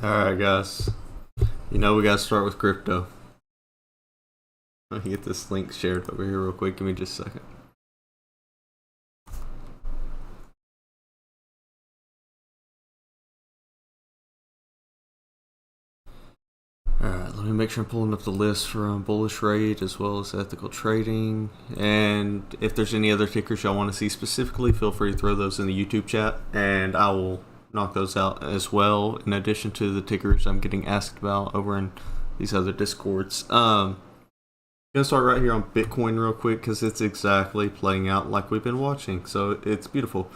Alright guys, you know we gotta start with crypto. Let me get this link shared over here real quick, give me just a second. Alright, let me make sure I'm pulling up the list from bullish rate as well as ethical trading. And if there's any other tickers y'all want to see specifically, feel free to throw those in the YouTube chat and I will knock those out as well, in addition to the tickers I'm getting asked about over in these other discords. I'm gonna start right here on Bitcoin real quick because it's exactly playing out like we've been watching, so it's beautiful.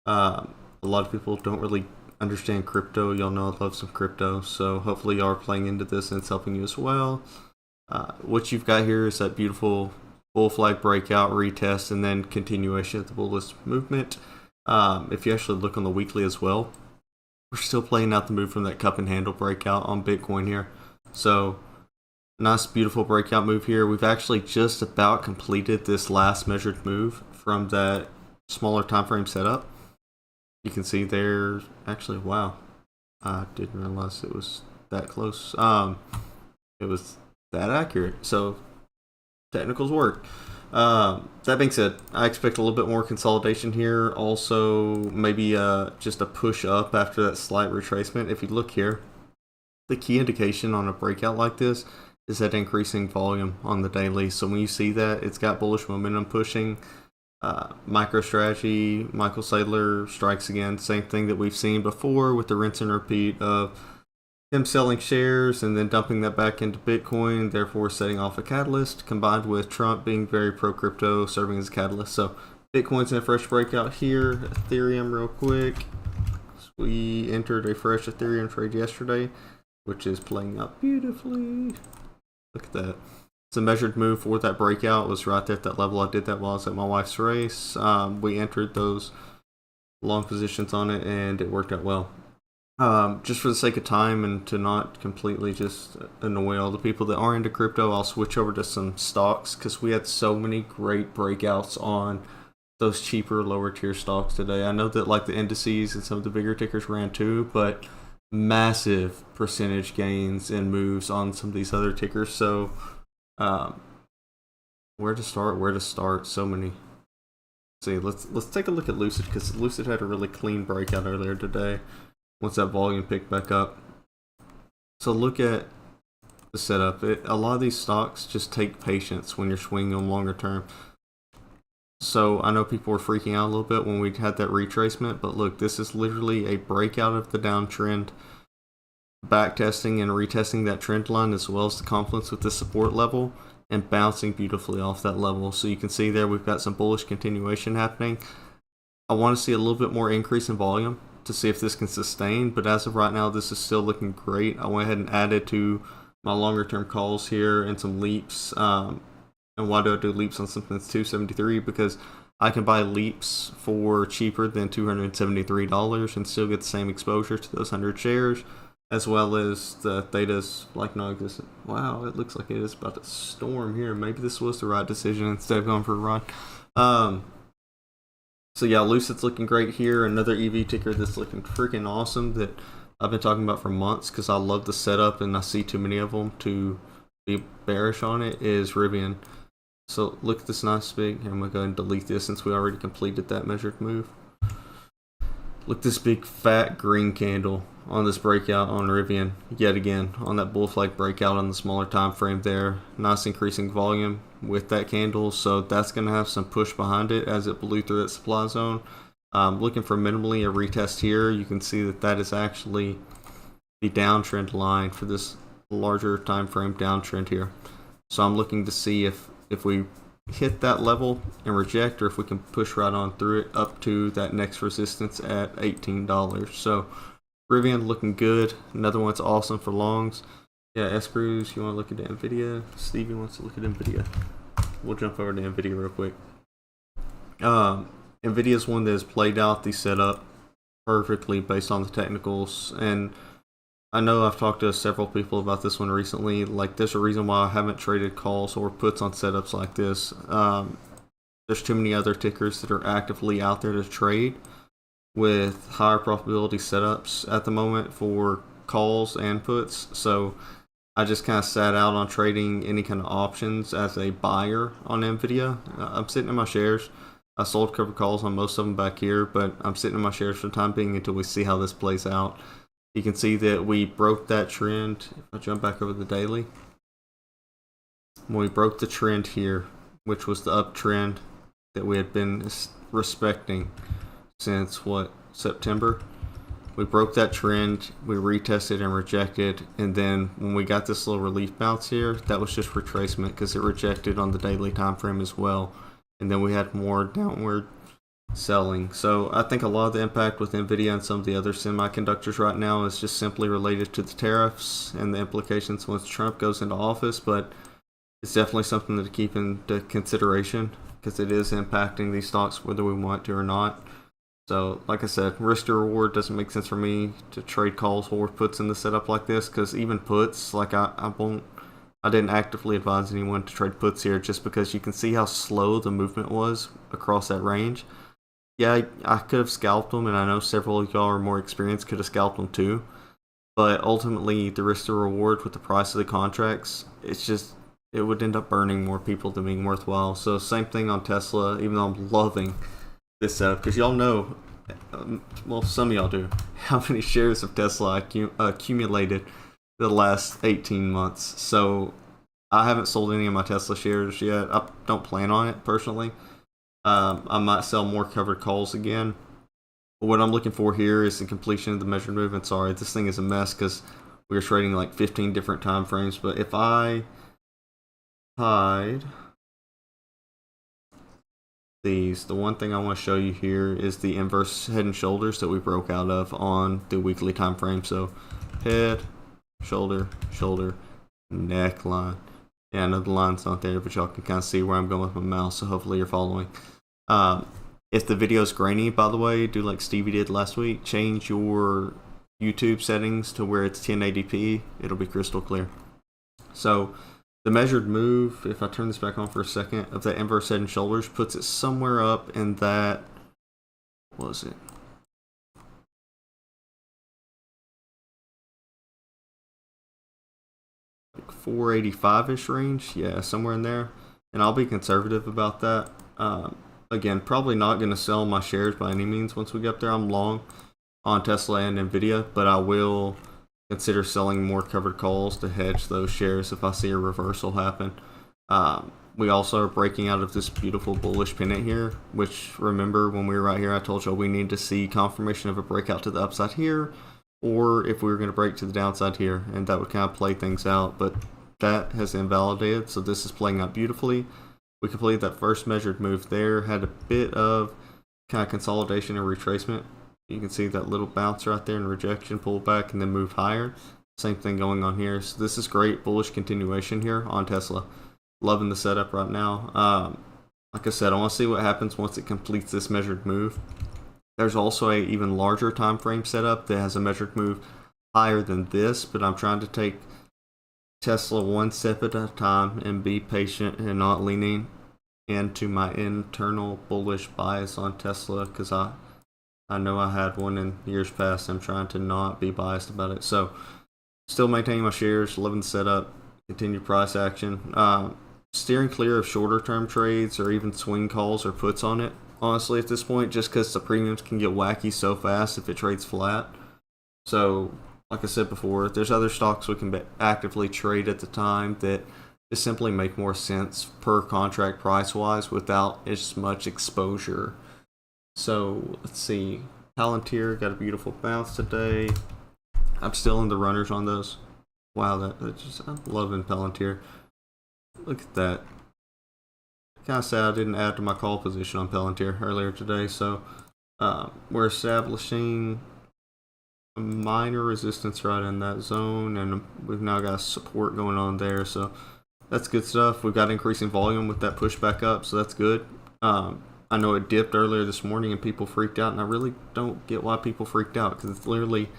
A lot of people don't really understand crypto. Y'all know I love some crypto, so hopefully y'all are playing into this and it's helping you as well. What you've got here is that beautiful bull flag breakout, retest, and then continuation of the bullish movement. If you actually look on the weekly as well, we're still playing out the move from that cup and handle breakout on Bitcoin here. So nice beautiful breakout move here. We've actually just about completed this last measured move from that smaller time frame setup. You can see there, actually, wow, I didn't realize it was that close. It was that accurate, so technicals work. That being said, I expect a little bit more consolidation here. Also, maybe just a push up after that slight retracement. If you look here, the key indication on a breakout like this is that increasing volume on the daily. So when you see that, it's got bullish momentum pushing. MicroStrategy, Michael Saylor strikes again. Same thing that we've seen before with the rinse and repeat of him selling shares and then dumping that back into Bitcoin, therefore setting off a catalyst, combined with Trump being very pro-crypto, serving as a catalyst. So Bitcoin's in a fresh breakout here. Ethereum real quick. So we entered a fresh Ethereum trade yesterday, which is playing out beautifully. Look at that. It's a measured move for that breakout. It was right there at that level. I did that while I was at my wife's race. We entered those long positions on it and it worked out well. Just for the sake of time and to not completely just annoy all the people that are into crypto, I'll switch over to some stocks because we had so many great breakouts on those cheaper, lower tier stocks today. I know that like the indices and some of the bigger tickers ran too, but massive percentage gains and moves on some of these other tickers. So, where to start? So many. See, let's take a look at Lucid because Lucid had a really clean breakout earlier today. Once that volume picked back up. So look at the setup. A lot of these stocks just take patience when you're swinging them longer term. So I know people were freaking out a little bit when we had that retracement, but look, this is literally a breakout of the downtrend, backtesting and retesting that trend line as well as the confluence with the support level and bouncing beautifully off that level. So you can see there we've got some bullish continuation happening. I want to see a little bit more increase in volume to see if this can sustain, but as of right now this is still looking great. I went ahead and added to my longer term calls here and some leaps. And why do I do leaps on something that's $273? Because I can buy leaps for cheaper than $273 and still get the same exposure to those 100 shares, as well as the theta's like non-existent. Wow, it looks like it is about to storm here. Maybe this was the right decision instead of going for a run. So yeah, Lucid's looking great here. Another EV ticker that's looking freaking awesome that I've been talking about for months because I love the setup and I see too many of them to be bearish on it is Rivian. So look at this nice big, I'm going to go ahead and delete this since we already completed that measured move. Look, this big fat green candle on this breakout on Rivian yet again on that bull flag breakout on the smaller time frame there. Nice increasing volume with that candle, so that's going to have some push behind it as it blew through that supply zone. Looking for minimally a retest here. You can see that that is actually the downtrend line for this larger time frame downtrend here. So I'm looking to see if we hit that level and reject, or if we can push right on through it up to that next resistance at $18. So Rivian looking good. Another one's awesome for longs. Yeah, S-Cruise, you want to look at the NVIDIA? Stevie wants to look at NVIDIA. We'll jump over to NVIDIA real quick. NVIDIA's one that has played out the setup perfectly based on the technicals, and I know I've talked to several people about this one recently. Like, there's a reason why I haven't traded calls or puts on setups like this. There's too many other tickers that are actively out there to trade with higher probability setups at the moment for calls and puts. So I just kind of sat out on trading any kind of options as a buyer on NVIDIA. I'm sitting in my shares. I sold covered calls on most of them back here, but I'm sitting in my shares for the time being until we see how this plays out. You can see that we broke that trend. If I jump back over the daily, when we broke the trend here, which was the uptrend that we had been respecting since September, we broke that trend, we retested and rejected, and then when we got this little relief bounce here, that was just retracement because it rejected on the daily time frame as well, and then we had more downward selling. So I think a lot of the impact with NVIDIA and some of the other semiconductors right now is just simply related to the tariffs and the implications once Trump goes into office, but it's definitely something to keep into consideration because it is impacting these stocks whether we want to or not. So like I said, risk to reward doesn't make sense for me to trade calls or puts in the setup like this, because even puts, like I didn't actively advise anyone to trade puts here just because you can see how slow the movement was across that range. Yeah, I could have scalped them, and I know several of y'all are more experienced, could have scalped them too. But ultimately, the risk to reward with the price of the contracts, it would end up burning more people than being worthwhile. So same thing on Tesla, even though I'm loving this setup, because y'all know, well, some of y'all do, how many shares of Tesla I accumulated the last 18 months. So I haven't sold any of my Tesla shares yet. I don't plan on it personally. I might sell more covered calls again. But what I'm looking for here is the completion of the measured movement. Sorry, this thing is a mess because we were trading like 15 different time frames. But if I hide these, the one thing I want to show you here is the inverse head and shoulders that we broke out of on the weekly time frame. So head, shoulder, shoulder, neckline. Yeah, I know the line's not there, but y'all can kind of see where I'm going with my mouse, so hopefully you're following. If the video's grainy, by the way, do like Stevie did last week, change your YouTube settings to where it's 1080p. It'll be crystal clear. So the measured move, if I turn this back on for a second, of that inverse head and shoulders puts it somewhere up in that, what was it? Like 485-ish range. Yeah, somewhere in there. And I'll be conservative about that. Again, probably not going to sell my shares by any means once we get up there. I'm long on Tesla and NVIDIA, but I will consider selling more covered calls to hedge those shares if I see a reversal happen. We also are breaking out of this beautiful bullish pennant here, which, remember, when we were right here, I told you we need to see confirmation of a breakout to the upside here, or if we were going to break to the downside here, and that would kind of play things out, but that has invalidated, so this is playing out beautifully. We completed that first measured move there, had a bit of kind of consolidation and retracement. You can see that little bounce right there and rejection, pull back, and then move higher. Same thing going on here. So this is great bullish continuation here on Tesla. Loving the setup right now. Like I said, I want to see what happens once it completes this measured move. There's also a even larger time frame setup that has a measured move higher than this, but I'm trying to take Tesla one step at a time and be patient and not leaning into my internal bullish bias on Tesla, because I know I had one in years past. I'm trying to not be biased about it. So still maintaining my shares, loving the setup, continued price action. Steering clear of shorter term trades or even swing calls or puts on it. honestly, at this point, just because the premiums can get wacky so fast if it trades flat. So, like I said before, there's other stocks we can actively trade at the time that just simply make more sense per contract price wise without as much exposure. So, let's see. Palantir got a beautiful bounce today. I'm still in the runners on those. Wow, I'm loving Palantir. Look at that. Kind of sad I didn't add to my call position on Palantir earlier today. So we're establishing a minor resistance right in that zone, and we've now got support going on there. So that's good stuff. We've got increasing volume with that pushback up, so that's good. I know it dipped earlier this morning and people freaked out, and I really don't get why people freaked out because it's literally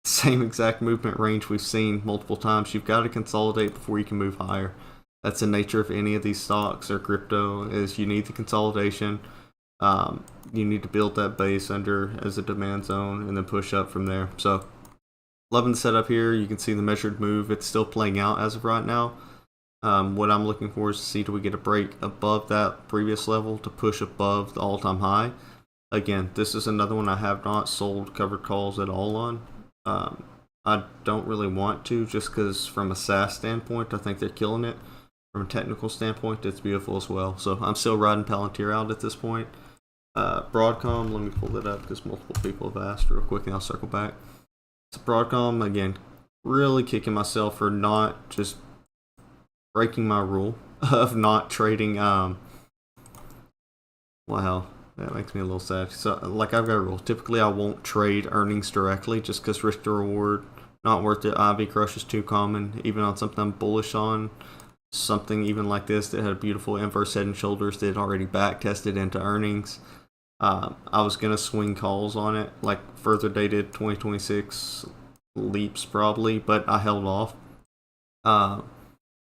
the same exact movement range we've seen multiple times. You've got to consolidate before you can move higher. That's the nature of any of these stocks or crypto, is you need the consolidation. You need to build that base under as a demand zone and then push up from there. So loving the setup here. You can see the measured move. It's still playing out as of right now. What I'm looking for is to see, do we get a break above that previous level to push above the all-time high. Again, this is another one I have not sold covered calls at all on. I don't really want to, just because from a SaaS standpoint, I think they're killing it. From a technical standpoint, it's beautiful as well. So I'm still riding Palantir out at this point. Broadcom, let me pull that up because multiple people have asked real quick and I'll circle back. So Broadcom, again, really kicking myself for not just breaking my rule of not trading. Wow, that makes me a little sad. So, like, I've got a rule. Typically, I won't trade earnings directly just because risk to reward, not worth it. IV crush is too common, even on something I'm bullish on. Something even like this that had a beautiful inverse head and shoulders that had already back tested into earnings. I was going to swing calls on it, like further dated 2026 leaps probably, but I held off.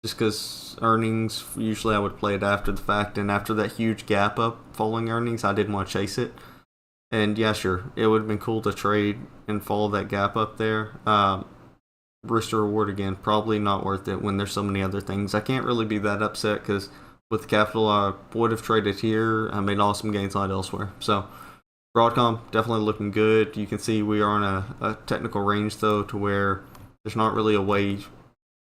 Just because earnings, usually I would play it after the fact, and after that huge gap up following earnings, I didn't want to chase it. And yeah, sure, it would have been cool to trade and follow that gap up there. Risk to reward, again, probably not worth it when there's so many other things. I can't really be that upset because with the capital I would have traded here, I made awesome gains on it elsewhere. So Broadcom definitely looking good. You can see we are on a technical range though, to where there's not really a way.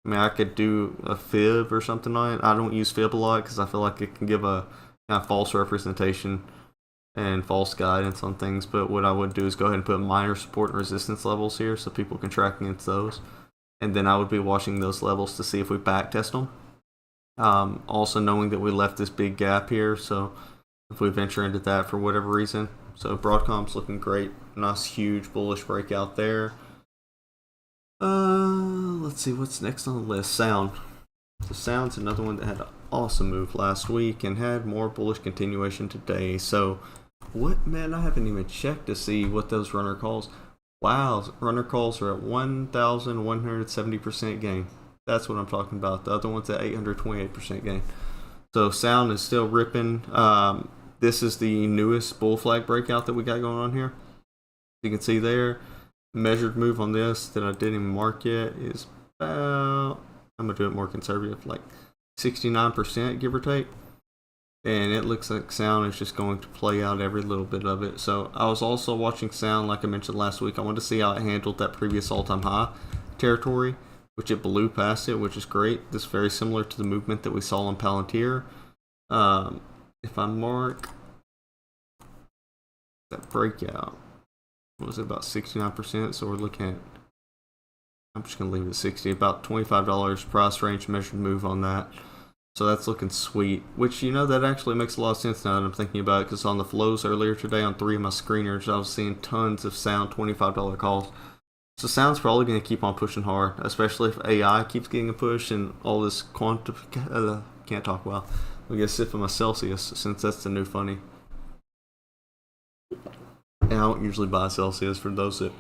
I mean, I could do a fib or something on it. I don't use fib a lot because I feel like it can give a kind of false representation and false guidance on things. But what I would do is go ahead and put minor support and resistance levels here so people can track against those. And then I would be watching those levels to see if we back test them. Also knowing that we left this big gap here, so if we venture into that for whatever reason. So Broadcom's looking great. Nice huge bullish breakout there. Let's see what's next on the list. Sound. So Sound's another one that had an awesome move last week and had more bullish continuation today. So what, man, I haven't even checked to see what those runner calls. Wow, runner calls are at 1,170% gain. That's what I'm talking about. The other one's at 828% gain. So Sound is still ripping. This is the newest bull flag breakout that we got going on here. You can see there, measured move on this that I didn't even mark yet is about, I'm going to do it more conservative, like 69%, give or take. And it looks like Sound is just going to play out every little bit of it. So I was also watching Sound, like I mentioned last week. I wanted to see how it handled that previous all-time high territory, which it blew past it, which is great. This is very similar to the movement that we saw on Palantir. If I mark that breakout, what was it, about 69%? So we're looking at, I'm just going to leave it at 60, about $25 price range measured move on that. So that's looking sweet, which, you know, that actually makes a lot of sense now that I'm thinking about it, because on the flows earlier today on 3 of my screeners, I was seeing tons of Sound $25 calls. So Sound's probably going to keep on pushing hard, especially if AI keeps getting a push and all this can't talk well. I'm going to sip of my Celsius since that's the new funny. And I don't usually buy Celsius for those that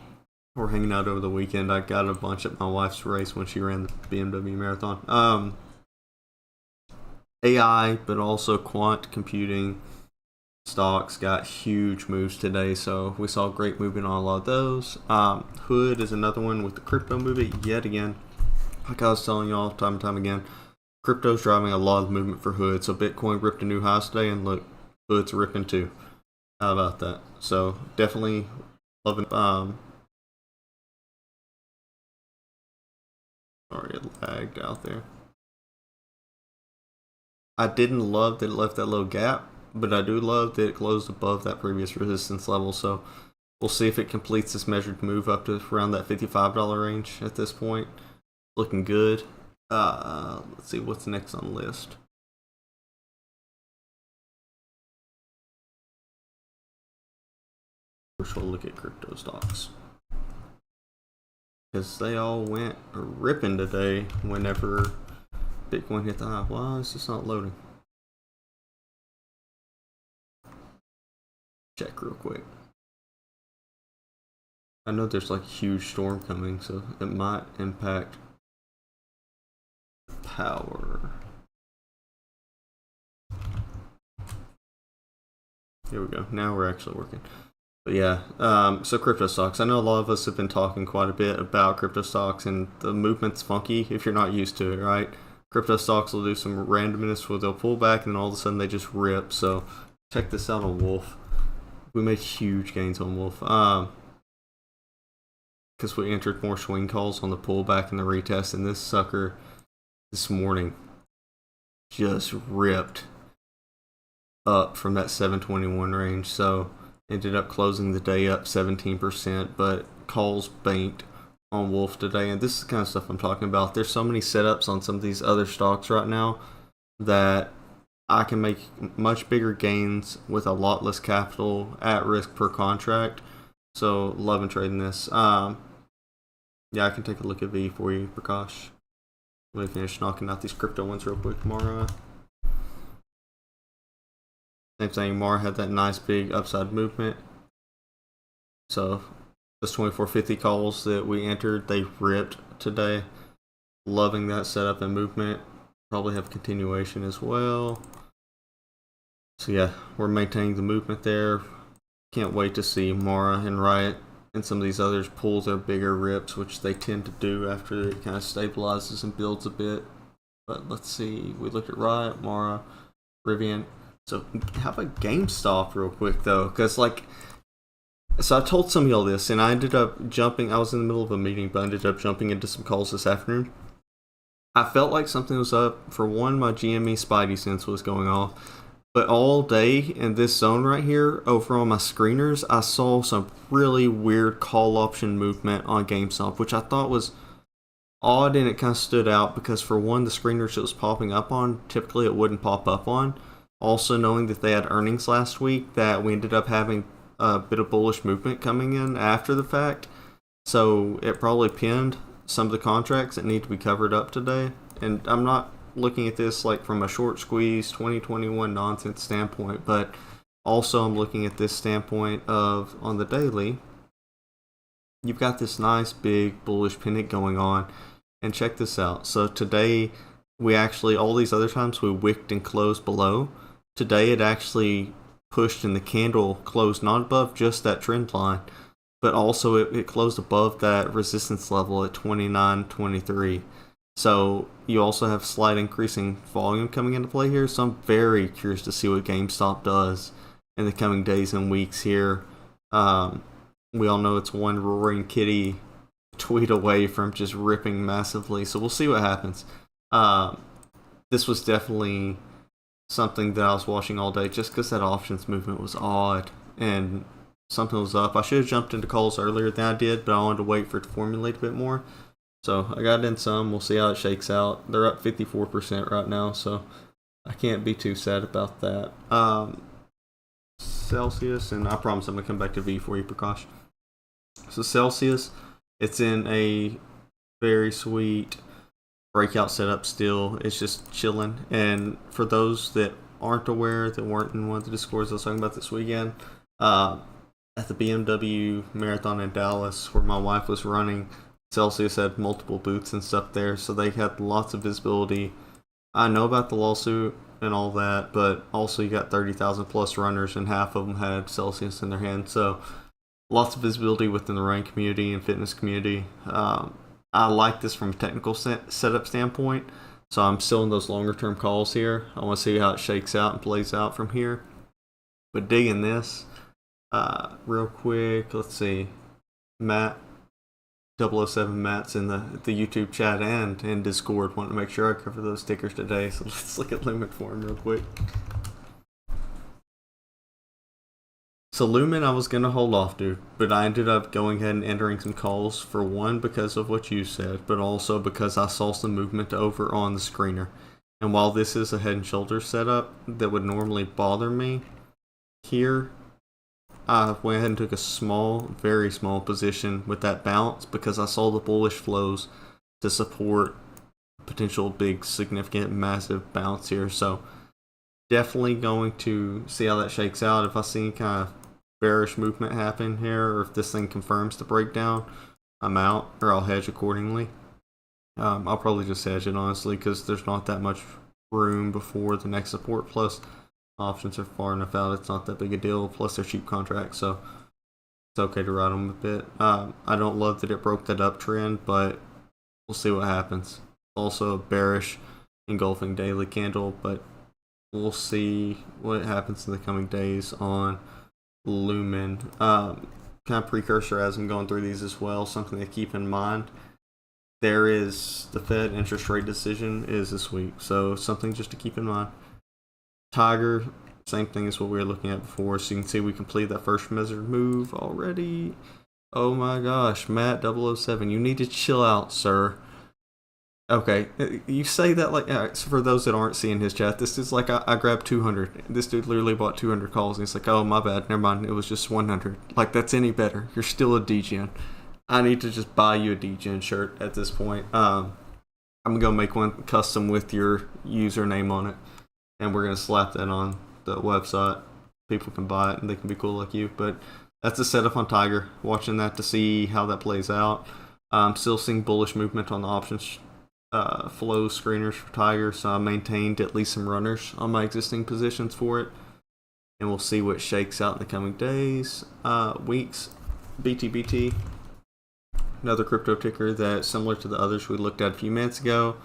were hanging out over the weekend. I got a bunch at my wife's race when she ran the BMW marathon. AI, but also quant computing stocks got huge moves today, so we saw great movement on a lot of those. Hood is another one with the crypto movement yet again. Like I was telling y'all time and time again, crypto's driving a lot of movement for Hood. So Bitcoin ripped a new highs today, and look, Hood's ripping too. How about that? So definitely loving. Sorry, it lagged out there. I didn't love that it left that low gap, but I do love that it closed above that previous resistance level. So we'll see if it completes this measured move up to around that $55 range at this point. Looking good. Let's see what's next on the list. First, we'll look at crypto stocks because they all went ripping today whenever Bitcoin hit the high. Why is this not loading? Check real quick. I know there's like a huge storm coming, so it might impact power. Here we go. Now we're actually working. But yeah, so crypto stocks. I know a lot of us have been talking quite a bit about crypto stocks, and the movement's funky if you're not used to it, right? Crypto stocks will do some randomness where they'll pull back and then all of a sudden they just rip. So check this out on Wolf. We made huge gains on Wolf. Because we entered more swing calls on the pullback and the retest, and this sucker this morning just ripped up from that 721 range. So ended up closing the day up 17%, but calls banked on Wolf today. And this is the kind of stuff I'm talking about. There's so many setups on some of these other stocks right now that I can make much bigger gains with a lot less capital at risk per contract. So loving trading this. Yeah, I can take a look at V for you, Prakash. Let me finish knocking out these crypto ones real quick. Mara. Same thing. Mara had that nice big upside movement. So those 2450 calls that we entered, they ripped today. Loving that setup and movement. Probably have continuation as well. So yeah, we're maintaining the movement there. Can't wait to see Mara and Riot and some of these others pull their bigger rips, which they tend to do after it kind of stabilizes and builds a bit. But let's see. We looked at Riot, Mara, Rivian. So how about GameStop real quick though? Because so I told some of y'all this, and I ended up jumping. I was in the middle of a meeting, but I ended up jumping into some calls this afternoon. I felt like something was up. For one, my GME Spidey sense was going off. But all day in this zone right here, over on my screeners, I saw some really weird call option movement on GameStop, which I thought was odd, and it kind of stood out because for one, the screeners it was popping up on, typically it wouldn't pop up on. Also knowing that they had earnings last week, that we ended up having a bit of bullish movement coming in after the fact. So it probably pinned some of the contracts that need to be covered up today. And I'm not looking at this like from a short squeeze 2021 nonsense standpoint, but also I'm looking at this standpoint of on the daily, you've got this nice big bullish pennant going on. And check this out. So today we actually, all these other times we wicked and closed below. Today it actually pushed and the candle closed not above just that trend line, but also it closed above that resistance level at 29.23. So you also have slight increasing volume coming into play here. So I'm very curious to see what GameStop does in the coming days and weeks here. We all know it's one roaring kitty tweet away from just ripping massively. So we'll see what happens. This was definitely something that I was watching all day just because that options movement was odd and something was up. I should have jumped into calls earlier than I did, but I wanted to wait for it to formulate a bit more. So I got in some. We'll see how it shakes out. They're up 54% right now, so I can't be too sad about that. Celsius, and I promise I'm going to come back to V for you, Prakash. So Celsius, it's in a very sweet breakout setup still. It's just chilling. And for those that aren't aware, that weren't in one of the discords I was talking about this weekend, at the BMW Marathon in Dallas, where my wife was running, Celsius had multiple booths and stuff there, so they had lots of visibility. I know about the lawsuit and all that, but also you got 30,000 plus runners, and half of them had Celsius in their hand. So lots of visibility within the running community and fitness community. I like this from a technical setup standpoint, so I'm still in those longer term calls here. I want to see how it shakes out and plays out from here. But digging this, Real quick, let's see. Matt 007 Matt's in the YouTube chat and in Discord. Want to make sure I cover those tickers today, so let's look at Lumen for him real quick. So Lumen I was gonna hold off, dude, but I ended up going ahead and entering some calls, for one because of what you said, but also because I saw some movement over on the screener. And while this is a head and shoulders setup that would normally bother me, here I went ahead and took a small, very small position with that bounce because I saw the bullish flows to support potential big, significant, massive bounce here. So definitely going to see how that shakes out. If I see any kind of bearish movement happen here, or if this thing confirms the breakdown, I'm out, or I'll hedge accordingly. I'll probably just hedge it, honestly, because there's not that much room before the next support. Plus, options are far enough out, it's not that big a deal. Plus, they're cheap contracts, so it's okay to ride them a bit. I don't love that it broke that uptrend, but we'll see what happens. Also, a bearish engulfing daily candle, but we'll see what happens in the coming days on Lumen. Kind of precursor as I'm going through these as well, something to keep in mind. There is the Fed interest rate decision is this week, so something just to keep in mind. Tiger, same thing as what we were looking at before, so you can see we completed that first measured move already. Oh my gosh, Matt 007, you need to chill out, sir. Okay, you say that like, for those that aren't seeing his chat, this is like, I grabbed 200. This dude literally bought 200 calls, and he's like, oh, my bad, never mind, it was just 100. Like, that's any better. You're still a DGen. I need to just buy you a DGen shirt at this point. I'm going to go make one custom with your username on it, and we're going to slap that on the website. People can buy it, and they can be cool like you, but that's a setup on Tiger. Watching that to see how that plays out. Still seeing bullish movement on the options flow screeners for Tiger, so I maintained at least some runners on my existing positions for it, and we'll see what shakes out in the coming days, weeks. BTBT, another crypto ticker that's similar to the others we looked at a few minutes ago,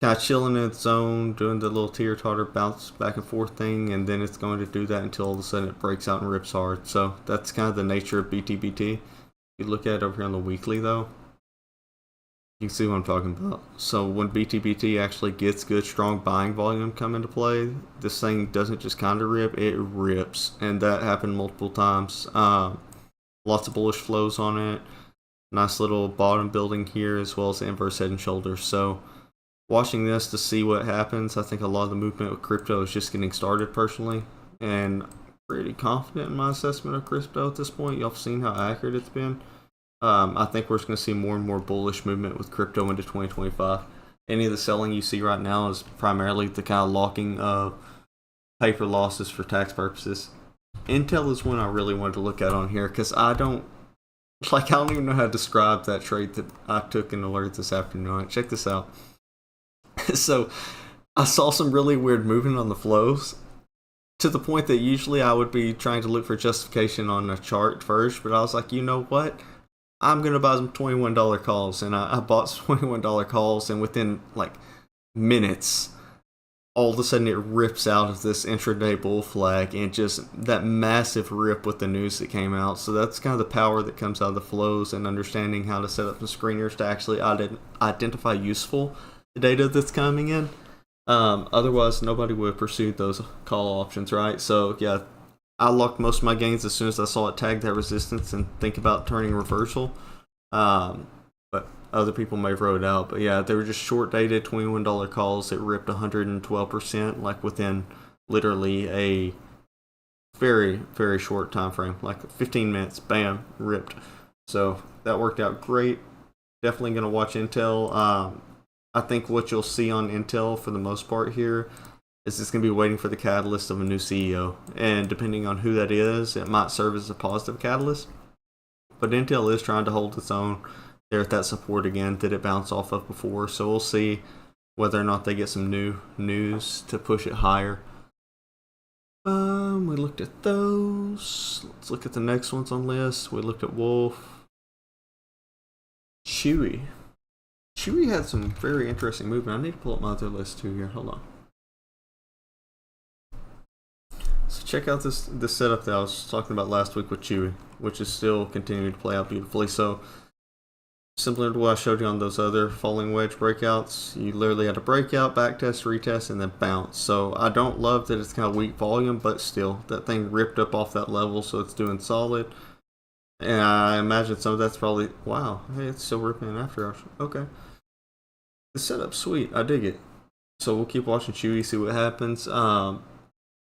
kind of chilling in its zone, doing the little teeter totter bounce back and forth thing, and then it's going to do that until all of a sudden it breaks out and rips hard. So that's kind of the nature of BTBT. If you look at it over here on the weekly though, you can see what I'm talking about. So when BTBT actually gets good, strong buying volume come into play, this thing doesn't just kind of rip, it rips. And that happened multiple times. Lots of bullish flows on it. Nice little bottom building here, as well as the inverse head and shoulders. So watching this to see what happens, I think a lot of the movement with crypto is just getting started personally. And pretty confident in my assessment of crypto at this point. Y'all have seen how accurate it's been. I think we're just going to see more and more bullish movement with crypto into 2025. Any of the selling you see right now is primarily the kind of locking of paper losses for tax purposes. Intel is one I really wanted to look at on here because I don't even know how to describe that trade that I took in alert this afternoon. Check this out. So I saw some really weird movement on the flows, to the point that usually I would be trying to look for justification on a chart first, but I was like, you know what? I'm going to buy some $21 calls, and I bought some $21 calls, and within like minutes, all of a sudden it rips out of this intraday bull flag, and just that massive rip with the news that came out. So that's kind of the power that comes out of the flows and understanding how to set up some screeners to actually identify useful data that's coming in. Otherwise, nobody would have pursued those call options, right? So yeah, I locked most of my gains as soon as I saw it tag that resistance and think about turning reversal. But other people may have wrote it out. But yeah, they were just short dated $21 calls. It ripped 112%, like within literally a very, very short time frame, like 15 minutes. Bam, ripped. So that worked out great. Definitely going to watch Intel. I think what you'll see on Intel for the most part here is it's going to be waiting for the catalyst of a new CEO. And depending on who that is, it might serve as a positive catalyst. But Intel is trying to hold its own there at that support again that it bounced off of before. So we'll see whether or not they get some new news to push it higher. We looked at those. Let's look at the next ones on the list. We looked at Wolf. Chewy had some very interesting movement. I need to pull up my other list too here. Hold on. So check out this setup that I was talking about last week with Chewy, which is still continuing to play out beautifully. So similar to what I showed you on those other falling wedge breakouts, you literally had a breakout, backtest, retest, and then bounce. So I don't love that it's kind of weak volume, but still, that thing ripped up off that level, so it's doing solid. And I imagine some of that's probably, wow, hey, it's still ripping in after hours. Okay. The setup's sweet. I dig it. So we'll keep watching Chewy, see what happens.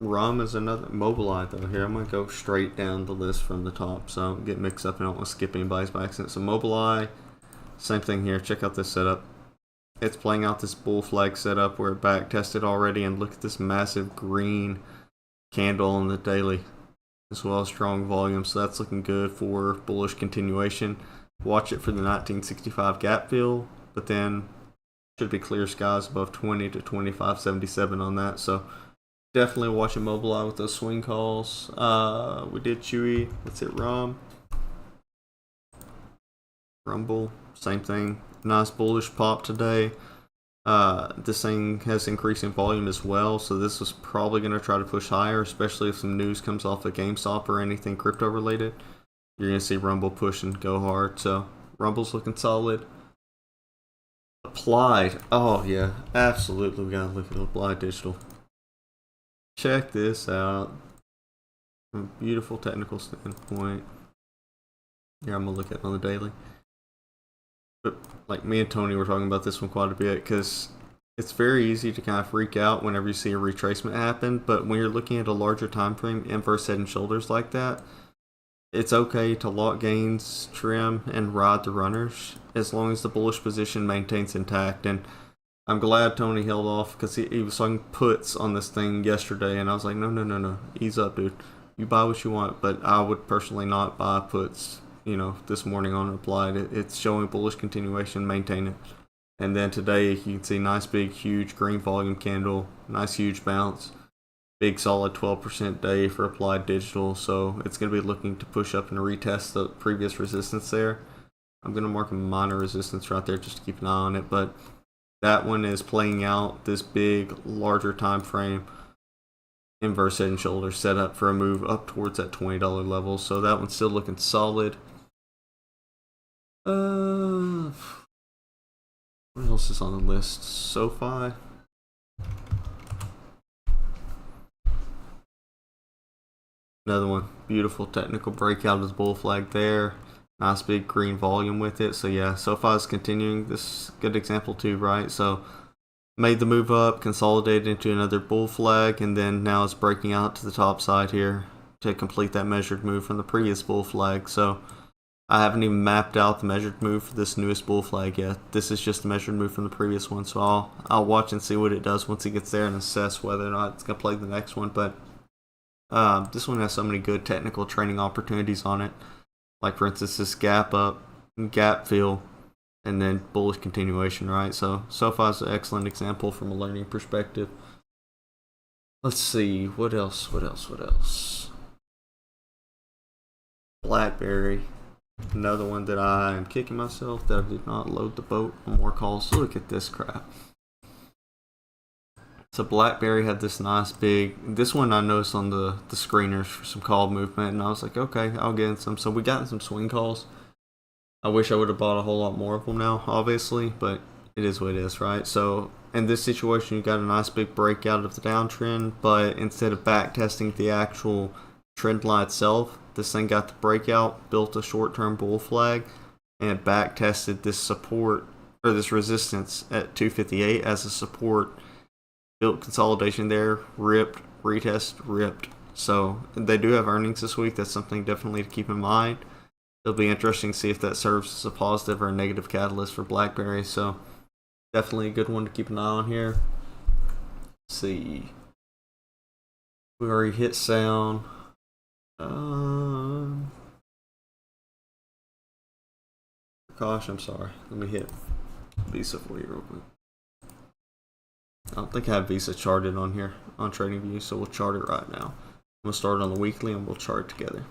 Rum is another. Mobileye, though. Here, I'm going to go straight down the list from the top, so I don't get mixed up and I don't want to skip anybody's by accident. So Mobileye, same thing here. Check out this setup. It's playing out this bull flag setup where it back tested already, and look at this massive green candle on the daily, as well as strong volume. So that's looking good for bullish continuation. Watch it for the 1965 gap fill, but then should be clear skies above 20 to 25.77 on that. So definitely watching Mobileye with those swing calls. We did Chewy. Let's hit Rumble, same thing. Nice bullish pop today. This thing has increasing volume as well, so this is probably going to try to push higher, especially if some news comes off of GameStop or anything crypto related. You're going to see Rumble push and go hard. So Rumble's looking solid. Applied. Oh yeah, absolutely. We gotta look at Applied Digital. Check this out. From a beautiful technical standpoint. Here, I'm gonna look at it on the daily. But like me and Tony were talking about this one quite a bit, because it's very easy to kind of freak out whenever you see a retracement happen. But when you're looking at a larger time frame, inverse head and shoulders like that, it's okay to lock gains, trim, and ride the runners as long as the bullish position maintains intact. And I'm glad Tony held off, because he was talking puts on this thing yesterday, and I was like, no, ease up, dude. You buy what you want, but I would personally not buy puts, this morning on Applied. It's showing bullish continuation, maintain it. And then today, you can see nice big, huge green volume candle, nice huge bounce. Big solid 12% day for Applied Digital, so it's going to be looking to push up and retest the previous resistance there. I'm going to mark a minor resistance right there just to keep an eye on it, but that one is playing out this big, larger time frame inverse head and shoulder set up for a move up towards that $20 level, so that one's still looking solid. What else is on the list? SoFi. Another one, beautiful technical breakout of the bull flag there. Nice big green volume with it. So yeah, SoFi is continuing. This good example too, right? So made the move up, consolidated into another bull flag, and then now it's breaking out to the top side here to complete that measured move from the previous bull flag. So I haven't even mapped out the measured move for this newest bull flag yet. This is just the measured move from the previous one. So I'll watch and see what it does once it gets there and assess whether or not it's gonna play the next one. But this one has so many good technical training opportunities on it. Like for instance, this gap up, gap fill, and then bullish continuation, right? So SoFi is an excellent example from a learning perspective. Let's see, what else? BlackBerry, another one that I am kicking myself that I did not load the boat on more calls. Look at this crap. So BlackBerry had this nice big, this one I noticed on the screeners for some call movement, and I was like, okay, I'll get in some. So we got in some swing calls. I wish I would have bought a whole lot more of them now, obviously, but it is what it is, right? So in this situation, you got a nice big breakout of the downtrend, but instead of back testing the actual trend line itself, this thing got the breakout, built a short-term bull flag, and back tested this support, or this resistance at 258 as a support. Built consolidation there, ripped, retest, ripped. So they do have earnings this week. That's something definitely to keep in mind. It'll be interesting to see if that serves as a positive or a negative catalyst for BlackBerry. So definitely a good one to keep an eye on here. Let's see. We already hit sound. Gosh, I'm sorry. Let me hit Visa for you real quick. I don't think I have Visa charted on here on TradingView, so we'll chart it right now. I'm going to start on the weekly and we'll chart it together.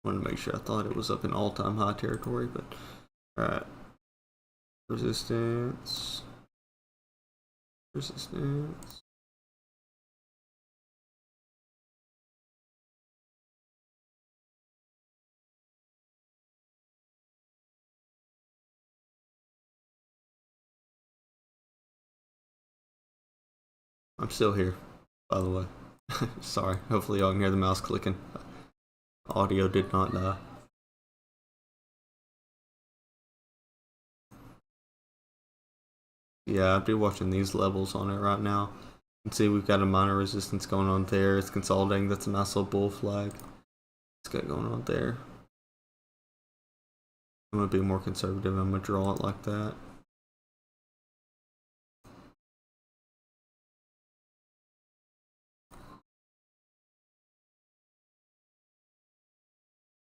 Want to make sure. I thought it was up in all-time high territory, but alright. Resistance. I'm still here, by the way. Sorry. Hopefully y'all can hear the mouse clicking. Audio did not die. Yeah, I'd be watching these levels on it right now. You can see we've got a minor resistance going on there. It's consolidating. That's a nice little bull flag. It's got going on there. I'm going to be more conservative. I'm going to draw it like that.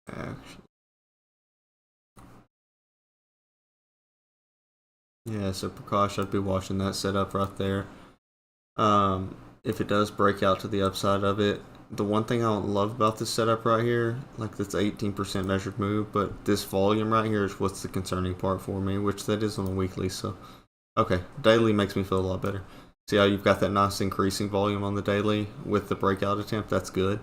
Actually. Yeah, so precaution, I'd be watching that setup right there. If it does break out to the upside of it, the one thing I don't love about this setup right here, like this 18% measured move, but this volume right here is what's the concerning part for me, which that is on the weekly. So, okay, daily makes me feel a lot better. See how you've got that nice increasing volume on the daily with the breakout attempt? That's good.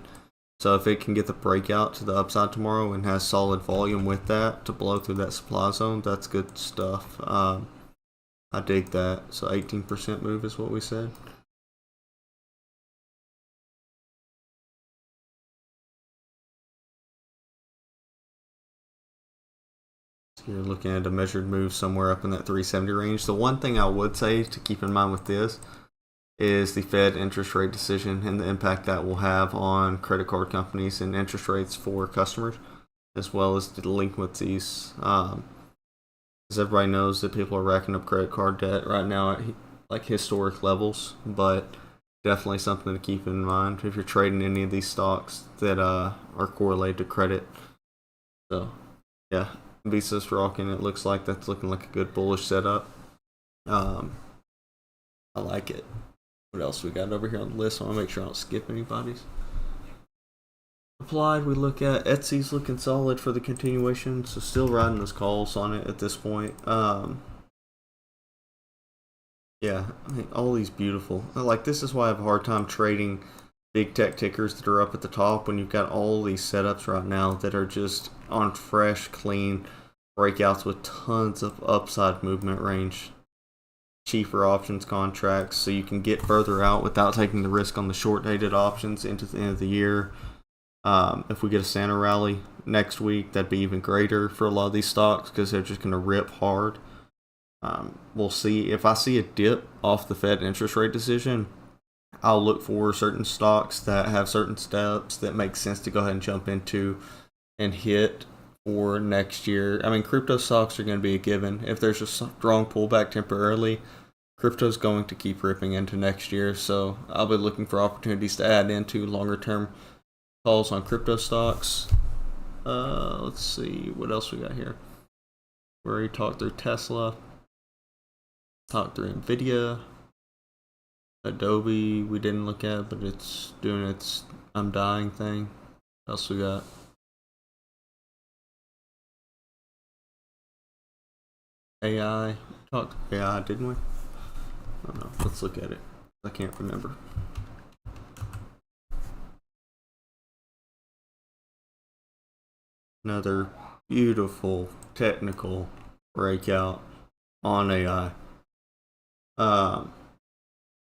So if it can get the breakout to the upside tomorrow and has solid volume with that to blow through that supply zone, that's good stuff. I dig that. So 18% move is what we said. So you're looking at a measured move somewhere up in that 370 range. The one thing I would say to keep in mind with this is the Fed interest rate decision and the impact that will have on credit card companies and interest rates for customers, as well as the delinquencies. As everybody knows that people are racking up credit card debt right now at like historic levels, but definitely something to keep in mind if you're trading any of these stocks that are correlated to credit. So yeah, Visa's rocking. It looks like that's looking like a good bullish setup. I like it. What else we got over here on the list? I want to make sure I don't skip anybody's. Applied, we look at Etsy's looking solid for the continuation, so still riding those calls on it at this point. Yeah, I mean, all these beautiful. Like, this is why I have a hard time trading big tech tickers that are up at the top when you've got all these setups right now that are just on fresh, clean breakouts with tons of upside movement range. Cheaper options contracts, so you can get further out without taking the risk on the short dated options into the end of the year. If we get a Santa rally next week, that'd be even greater for a lot of these stocks because they're just going to rip hard. We'll see. If I see a dip off the Fed interest rate decision, I'll look for certain stocks that have certain steps that make sense to go ahead and jump into and hit for next year. I mean, crypto stocks are going to be a given. If there's a strong pullback temporarily, crypto's going to keep ripping into next year. So I'll be looking for opportunities to add into longer term calls on crypto stocks. Let's see what else we got here. We already talked through Tesla, talked through Nvidia, Adobe we didn't look at, but it's doing its I'm dying thing. What else we got? AI. Talked AI, didn't we? I don't know. Let's look at it. I can't remember. Another beautiful technical breakout on AI.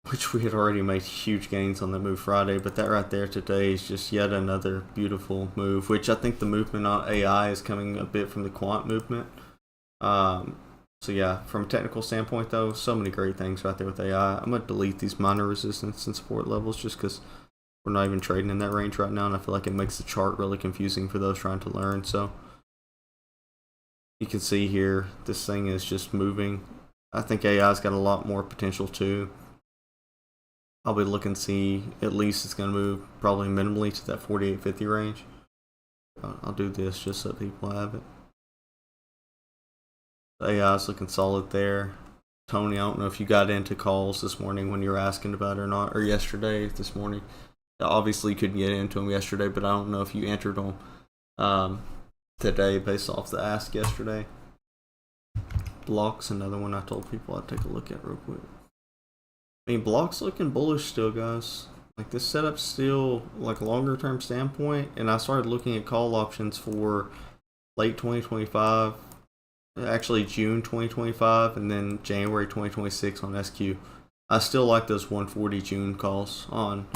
Which we had already made huge gains on the move Friday, but that right there today is just yet another beautiful move, which I think the movement on AI is coming a bit from the quant movement. So yeah, from a technical standpoint though, so many great things right there with AI. I'm going to delete these minor resistance and support levels just because we're not even trading in that range right now, and I feel like it makes the chart really confusing for those trying to learn. So you can see here, this thing is just moving. I think AI's got a lot more potential too. I'll be looking to see, at least it's going to move probably minimally to that 48.50 range. I'll do this just so people have it. The AI's looking solid there. Tony, I don't know if you got into calls this morning when you were asking about it or not, or yesterday, this morning. Obviously, you couldn't get into them yesterday, but I don't know if you entered them today based off the ask yesterday. Block's another one I told people I'd take a look at real quick. I mean, Block's looking bullish still, guys. Like, this setup's still, like, longer term standpoint, and I started looking at call options for late 2025, actually June 2025, and then January 2026 on SQ. I still like those 140 June calls on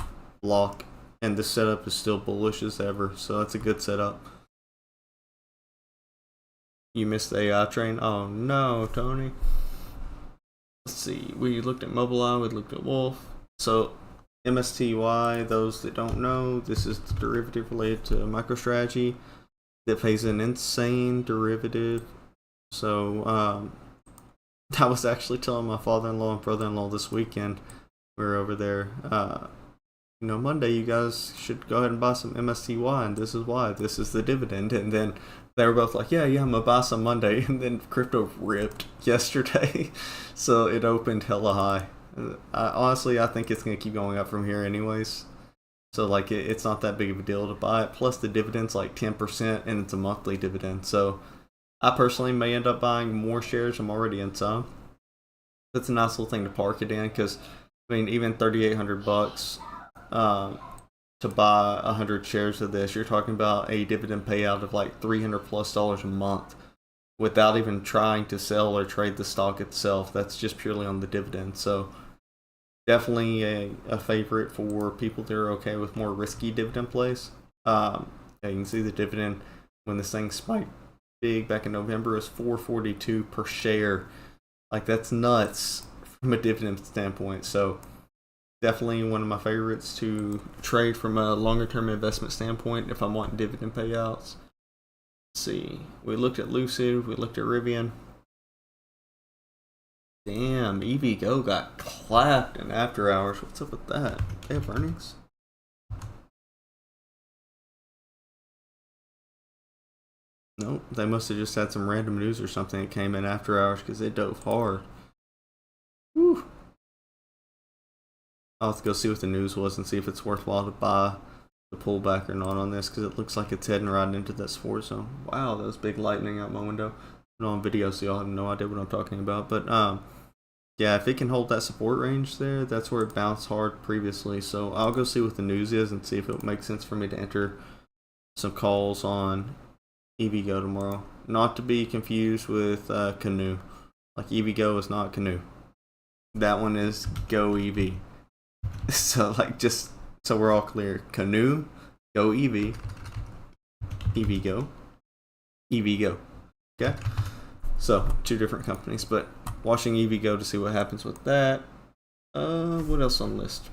block, and the setup is still bullish as ever, so that's a good setup. You missed the AI train? Oh no, Tony. Let's see, we looked at Mobileye, we looked at Wolf. So MSTY, those that don't know, this is the derivative related to MicroStrategy that pays an insane derivative. So I was actually telling my father-in-law and brother-in-law this weekend, we were over there, Monday you guys should go ahead and buy some MSTY, and this is why. This is the dividend. And then they were both like, yeah, I'm gonna buy some Monday. And then crypto ripped yesterday, so it opened hella high. Honestly, I think it's gonna keep going up from here anyways. So like it's not that big of a deal to buy it. Plus the dividend's like 10%, and it's a monthly dividend. So I personally may end up buying more shares. I'm already in some. That's a nice little thing to park it in, because I mean, even $3,800 to buy 100 shares of this, you're talking about a dividend payout of like $300+ a month without even trying to sell or trade the stock itself. That's just purely on the dividend. So definitely a favorite for people that are okay with more risky dividend plays. You can see the dividend when this thing spiked big back in November is $4.42 per share. Like, that's nuts from a dividend standpoint. So definitely one of my favorites to trade from a longer term investment standpoint if I'm wanting dividend payouts. Let's see, we looked at Lucid, we looked at Rivian. Damn, EVgo got clapped in after hours. What's up with that? They have earnings? Nope, they must have just had some random news or something that came in after hours, because they dove hard. Whew. I'll have to go see what the news was and see if it's worthwhile to buy the pullback or not on this, because it looks like it's heading right into that support zone. Wow, that was big lightning out my window. I'm on video, so y'all have no idea what I'm talking about. But yeah, if it can hold that support range there, that's where it bounced hard previously. So I'll go see what the news is and see if it makes sense for me to enter some calls on EVgo tomorrow. Not to be confused with Canoe. Like, EVgo is not Canoe. That one is Go EV. So like, just so we're all clear, Canoe, Go EV, EVgo, EVgo. Okay, so two different companies, but watching EVgo to see what happens with that. What else on the list?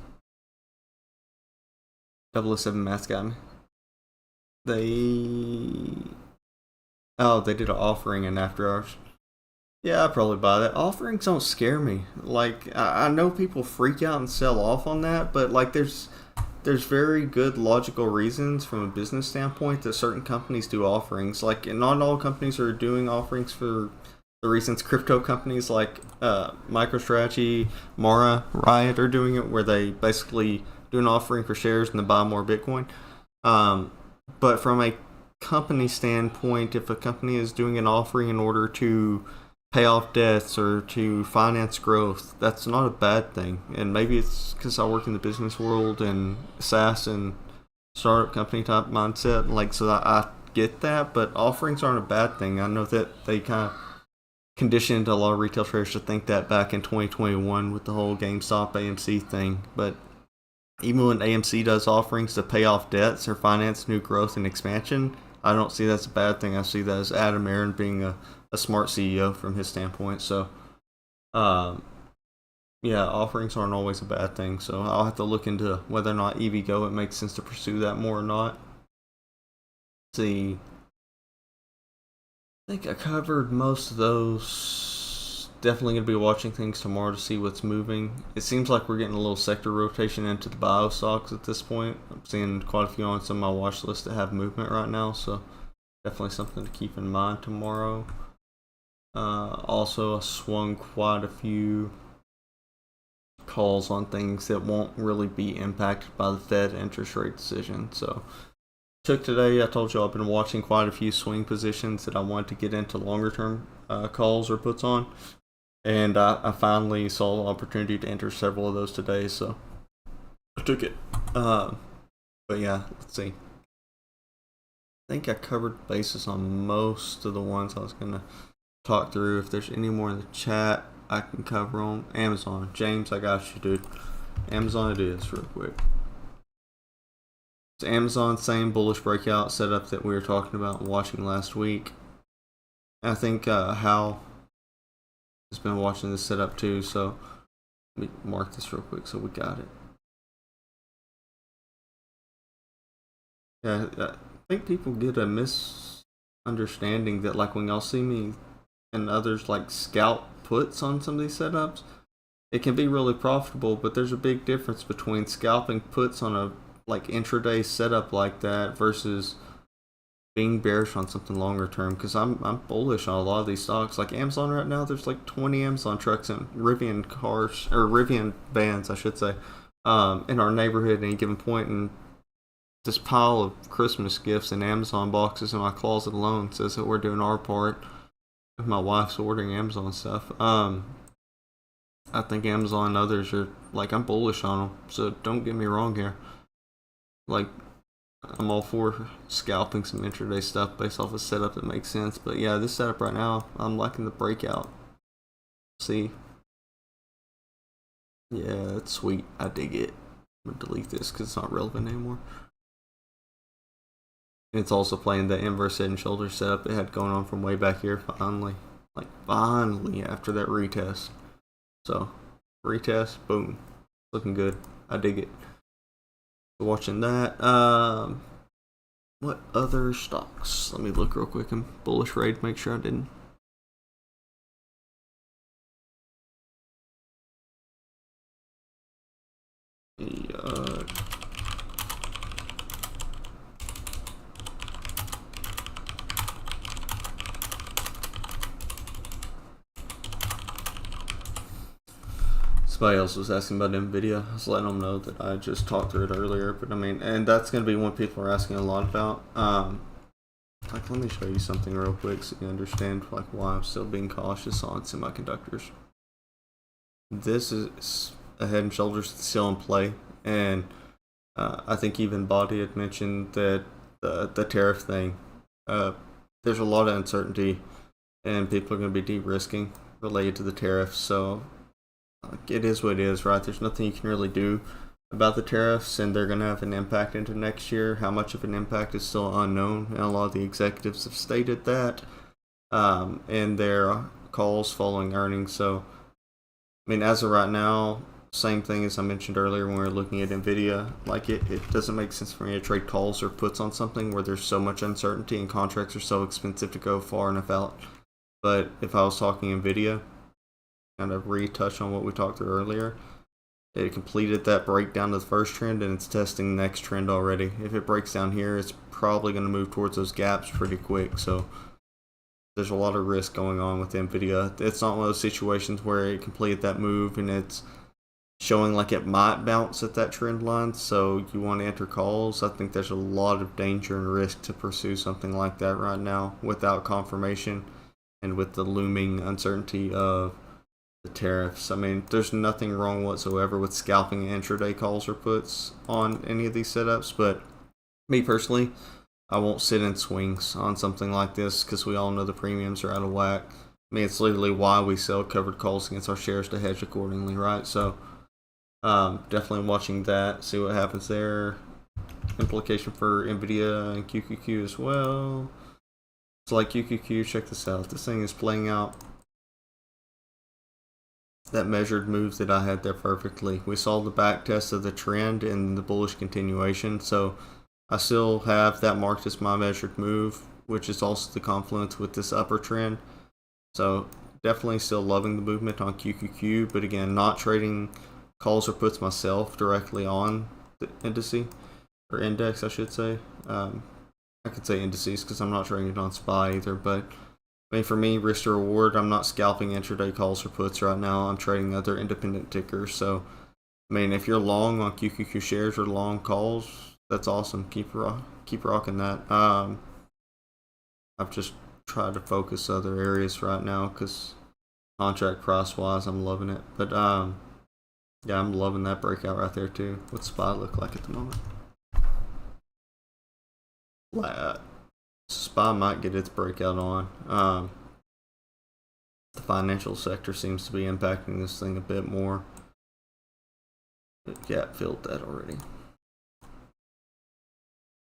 007 Maths got me. They did an offering in after hours. Yeah, I'd probably buy that. Offerings don't scare me. Like, I know people freak out and sell off on that, but like, there's very good logical reasons from a business standpoint that certain companies do offerings. Like, not all companies are doing offerings for the reasons crypto companies like MicroStrategy, Mara, Riot are doing it, where they basically do an offering for shares and then buy more Bitcoin. But from a company standpoint, if a company is doing an offering in order to pay off debts or to finance growth, that's not a bad thing. And maybe it's because I work in the business world and SaaS and startup company type mindset, like, so I get that. But offerings aren't a bad thing. I know that they kind of conditioned a lot of retail traders to think that back in 2021 with the whole GameStop AMC thing. But even when AMC does offerings to pay off debts or finance new growth and expansion, I don't see that's a bad thing. I see that as Adam Aaron being a smart CEO from his standpoint. So yeah, offerings aren't always a bad thing. So I'll have to look into whether or not EVgo, it makes sense to pursue that more or not. Let's see, I think I covered most of those. Definitely going to be watching things tomorrow to see what's moving. It seems like we're getting a little sector rotation into the bio stocks at this point. I'm seeing quite a few on some of my watch list that have movement right now, so definitely something to keep in mind tomorrow. Also, I swung quite a few calls on things that won't really be impacted by the Fed interest rate decision. So took today, I told you I've been watching quite a few swing positions that I wanted to get into longer term calls or puts on. And I finally saw the opportunity to enter several of those today, so I took it. But yeah, let's see. I think I covered basis on most of the ones I was going to talk through. If there's any more in the chat, I can cover on Amazon. James, I got you, dude. Amazon it is, real quick. It's Amazon, same bullish breakout setup that we were talking about and watching last week. I think Hal has been watching this setup too, so let me mark this real quick so we got it. Yeah, I think people get a misunderstanding that, like, when y'all see me and others like scalp puts on some of these setups, it can be really profitable, but there's a big difference between scalping puts on a like intraday setup like that versus being bearish on something longer term. Because I'm bullish on a lot of these stocks. Like Amazon right now, there's like 20 Amazon trucks and Rivian cars, or Rivian vans, I should say, in our neighborhood at any given point, and this pile of Christmas gifts and Amazon boxes in my closet alone says that we're doing our part. My wife's ordering Amazon stuff. I think Amazon and others are, like, I'm bullish on them, so don't get me wrong here. Like, I'm all for scalping some intraday stuff based off a setup that makes sense, but yeah, this setup right now, I'm liking the breakout. See? Yeah, it's sweet. I dig it. I'm gonna delete this because it's not relevant anymore. And it's also playing the inverse head and shoulder setup it had going on from way back here finally. Like, finally, after that retest. So, retest, boom. Looking good. I dig it. So watching that. What other stocks? Let me look real quick in bullish rate, make sure I didn't. Somebody else was asking about NVIDIA. I was letting them know that I just talked through it earlier, but I mean, and that's going to be one people are asking a lot about. Like, let me show you something real quick so you understand like why I'm still being cautious on semiconductors. This is a head and shoulders still in play, and I think even Body had mentioned that the tariff thing. There's a lot of uncertainty, and people are going to be de-risking related to the tariffs. So it is what it is, right? There's nothing you can really do about the tariffs, and they're going to have an impact into next year. How much of an impact is still unknown, and a lot of the executives have stated that in their calls following earnings. So, I mean, as of right now, same thing as I mentioned earlier when we were looking at NVIDIA. Like, it doesn't make sense for me to trade calls or puts on something where there's so much uncertainty and contracts are so expensive to go far enough out. But if I was talking NVIDIA, kind of retouch on what we talked through earlier, it completed that breakdown to the first trend and it's testing the next trend already. If it breaks down here, it's probably going to move towards those gaps pretty quick. So there's a lot of risk going on with NVIDIA. It's not one of those situations where it completed that move and it's showing like it might bounce at that trend line, so you want to enter calls. I think there's a lot of danger and risk to pursue something like that right now without confirmation and with the looming uncertainty of the tariffs. I mean, there's nothing wrong whatsoever with scalping intraday calls or puts on any of these setups, but me personally, I won't sit in swings on something like this because we all know the premiums are out of whack. I mean, it's literally why we sell covered calls against our shares to hedge accordingly, right? So definitely watching that, see what happens there. Implication for NVIDIA and QQQ as well. So like QQQ, check this out. This thing is playing out that measured move that I had there perfectly. We saw the back test of the trend and the bullish continuation, so I still have that marked as my measured move, which is also the confluence with this upper trend. So definitely still loving the movement on QQQ, but again, not trading calls or puts myself directly on the indice, or index I should say. I could say indices because I'm not trading it on SPY either, but I mean, for me, risk to reward, I'm not scalping intraday calls or puts right now. I'm trading other independent tickers. So, I mean, if you're long on QQQ shares or long calls, that's awesome. Keep rocking that. I've just tried to focus other areas right now because contract price wise, I'm loving it. But yeah, I'm loving that breakout right there too. What's SPY look like at the moment? Flat. SPY might get its breakout on. The financial sector seems to be impacting this thing a bit more. Yeah, filled that already.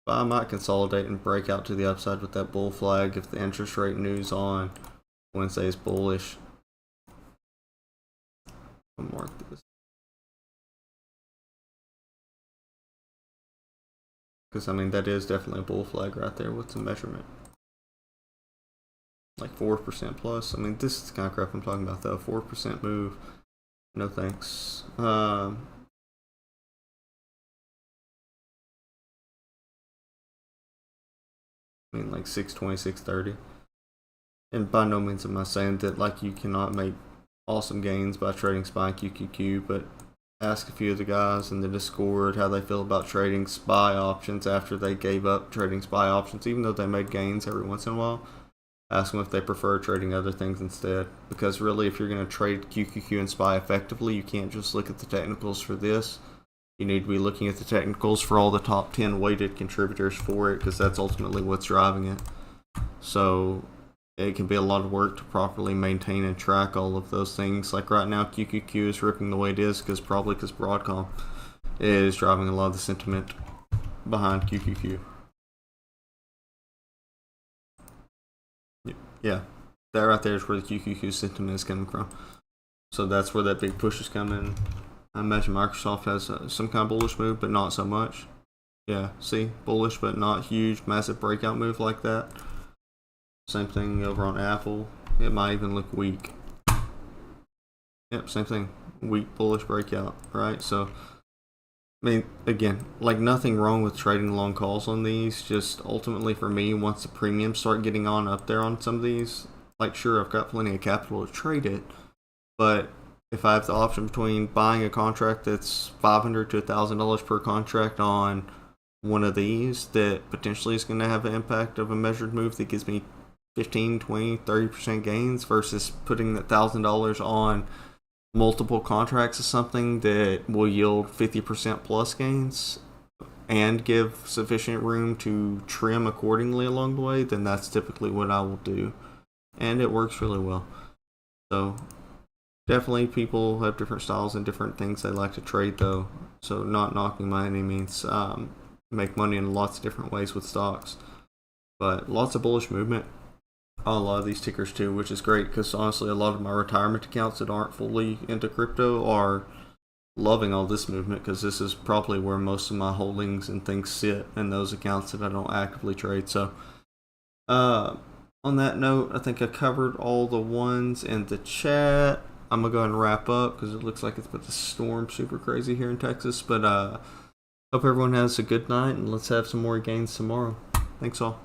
But I might consolidate and break out to the upside with that bull flag if the interest rate news on Wednesday is bullish. I'll mark this. Because, I mean, that is definitely a bull flag right there with some measurement. Like 4% plus. I mean, this is the kind of crap I'm talking about, though. 4% move. No thanks. I mean, like 620, 630. And by no means am I saying that, like, you cannot make awesome gains by trading SPY QQQ, but ask a few of the guys in the Discord how they feel about trading SPY options after they gave up trading SPY options, even though they made gains every once in a while. Ask them if they prefer trading other things instead. Because really, if you're going to trade QQQ and SPY effectively, you can't just look at the technicals for this. You need to be looking at the technicals for all the top 10 weighted contributors for it, because that's ultimately what's driving it. So it can be a lot of work to properly maintain and track all of those things. Like right now, QQQ is ripping the way it is probably because Broadcom is driving a lot of the sentiment behind QQQ. Yeah, that right there is where the QQQ sentiment is coming from. So that's where that big push is coming. I imagine Microsoft has some kind of bullish move, but not so much. Yeah, see, bullish but not huge, massive breakout move like that. Same thing over on Apple. It might even look weak. Yep, same thing. Weak bullish breakout, right? So, I mean, again, like nothing wrong with trading long calls on these. Just ultimately for me, once the premiums start getting on up there on some of these, like sure, I've got plenty of capital to trade it, but if I have the option between buying a contract that's $500 to $1,000 per contract on one of these that potentially is going to have an impact of a measured move that gives me 15, 20, 30% gains versus putting that $1,000 on multiple contracts of something that will yield 50% plus gains and give sufficient room to trim accordingly along the way, then that's typically what I will do. And it works really well. So definitely people have different styles and different things they like to trade though. So not knocking by any means. Make money in lots of different ways with stocks. But lots of bullish movement on a lot of these tickers too, which is great because honestly a lot of my retirement accounts that aren't fully into crypto are loving all this movement because this is probably where most of my holdings and things sit in those accounts that I don't actively trade. So on that note, I think I covered all the ones in the chat. I'm gonna go ahead and wrap up because it looks like it's about to storm super crazy here in Texas, but hope everyone has a good night and let's have some more gains tomorrow. Thanks all.